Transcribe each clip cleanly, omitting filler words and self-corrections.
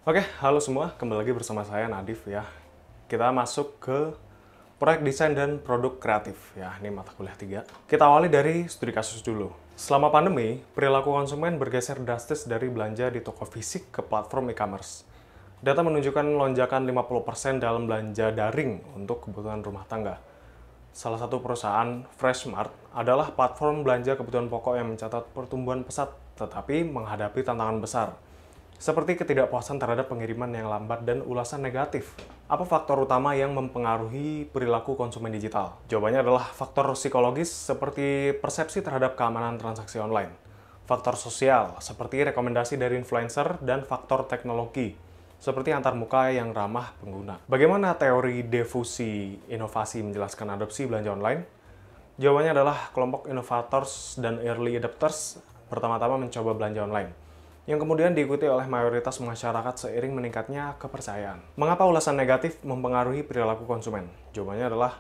Oke, halo semua. Kembali lagi bersama saya Nadif ya. Kita masuk ke proyek desain dan produk kreatif ya. Ini mata kuliah 3. Kita awali dari studi kasus dulu. Selama pandemi, perilaku konsumen bergeser drastis dari belanja di toko fisik ke platform e-commerce. Data menunjukkan lonjakan 50% dalam belanja daring untuk kebutuhan rumah tangga. Salah satu perusahaan, Freshmart, adalah platform belanja kebutuhan pokok yang mencatat pertumbuhan pesat, tetapi menghadapi tantangan besar, seperti ketidakpuasan terhadap pengiriman yang lambat dan ulasan negatif. Apa faktor utama yang mempengaruhi perilaku konsumen digital? Jawabannya adalah faktor psikologis seperti persepsi terhadap keamanan transaksi online, faktor sosial seperti rekomendasi dari influencer, dan faktor teknologi seperti antarmuka yang ramah pengguna. Bagaimana teori diffusi inovasi menjelaskan adopsi belanja online? Jawabannya adalah kelompok innovators dan early adopters pertama-tama mencoba belanja online, yang kemudian diikuti oleh mayoritas masyarakat seiring meningkatnya kepercayaan. Mengapa ulasan negatif mempengaruhi perilaku konsumen? Jawabannya adalah,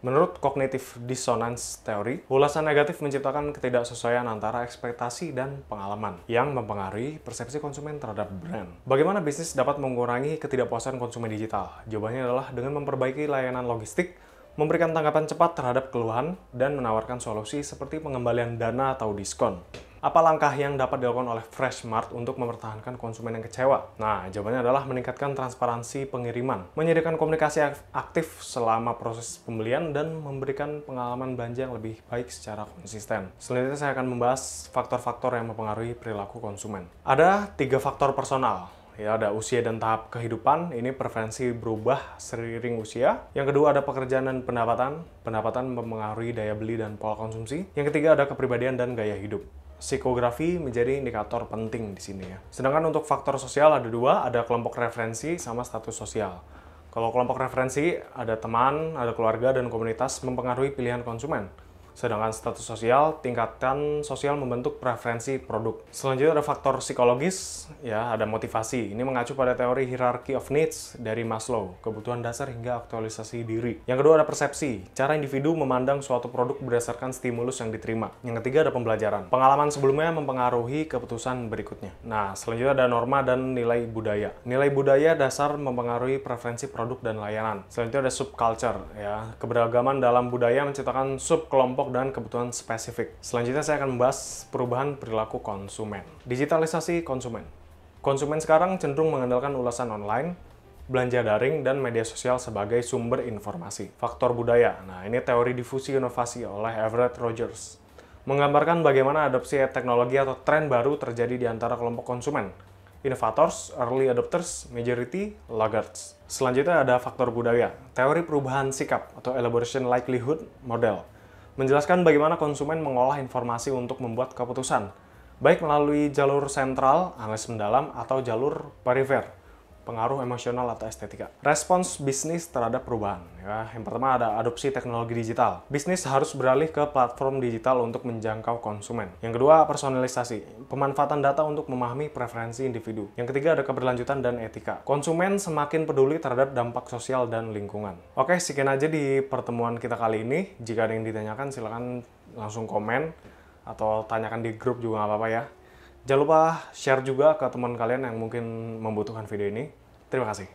menurut Cognitive Dissonance Theory, ulasan negatif menciptakan ketidaksesuaian antara ekspektasi dan pengalaman yang mempengaruhi persepsi konsumen terhadap brand. Bagaimana bisnis dapat mengurangi ketidakpuasan konsumen digital? Jawabannya adalah dengan memperbaiki layanan logistik, memberikan tanggapan cepat terhadap keluhan, dan menawarkan solusi seperti pengembalian dana atau diskon. Apa langkah yang dapat dilakukan oleh Freshmart untuk mempertahankan konsumen yang kecewa? Nah, jawabannya adalah meningkatkan transparansi pengiriman, menyediakan komunikasi aktif selama proses pembelian, dan memberikan pengalaman belanja yang lebih baik secara konsisten. Selanjutnya saya akan membahas faktor-faktor yang mempengaruhi perilaku konsumen. Ada 3 faktor personal. Ya, ada usia dan tahap kehidupan, ini preferensi berubah seiring usia. Yang kedua ada pekerjaan dan pendapatan, pendapatan mempengaruhi daya beli dan pola konsumsi. Yang ketiga ada kepribadian dan gaya hidup. Psikografi menjadi indikator penting di sini ya. Sedangkan untuk faktor sosial ada 2, ada kelompok referensi sama status sosial. Kalau kelompok referensi ada teman, ada keluarga, dan komunitas mempengaruhi pilihan konsumen. Sedangkan status sosial, tingkatan sosial membentuk preferensi produk. Selanjutnya ada faktor psikologis, ya ada motivasi. Ini mengacu pada teori hierarchy of needs dari Maslow, kebutuhan dasar hingga aktualisasi diri. Yang kedua ada persepsi, cara individu memandang suatu produk berdasarkan stimulus yang diterima. Yang ketiga ada pembelajaran. Pengalaman sebelumnya mempengaruhi keputusan berikutnya. Nah, selanjutnya ada norma dan nilai budaya. Nilai budaya dasar mempengaruhi preferensi produk dan layanan. Selanjutnya ada subculture, ya. Keberagaman dalam budaya menciptakan subkelompok dan kebutuhan spesifik. Selanjutnya saya akan membahas perubahan perilaku konsumen. Digitalisasi konsumen. Konsumen sekarang cenderung mengandalkan ulasan online, belanja daring, dan media sosial sebagai sumber informasi. Faktor budaya. Nah, ini teori difusi inovasi oleh Everett Rogers, menggambarkan bagaimana adopsi teknologi atau tren baru terjadi di antara kelompok konsumen. Innovators, early adopters, majority, laggards. Selanjutnya ada faktor budaya. Teori perubahan sikap atau elaboration likelihood model, menjelaskan bagaimana konsumen mengolah informasi untuk membuat keputusan, baik melalui jalur sentral, analisis mendalam, atau jalur perifer, pengaruh emosional atau estetika. Respons bisnis terhadap perubahan. Ya, yang pertama ada adopsi teknologi digital. Bisnis harus beralih ke platform digital untuk menjangkau konsumen. Yang kedua, personalisasi. Pemanfaatan data untuk memahami preferensi individu. Yang ketiga ada keberlanjutan dan etika. Konsumen semakin peduli terhadap dampak sosial dan lingkungan. Oke, sekian aja di pertemuan kita kali ini. Jika ada yang ditanyakan, silakan langsung komen atau tanyakan di grup juga nggak apa-apa ya. Jangan lupa share juga ke teman kalian yang mungkin membutuhkan video ini. Terima kasih.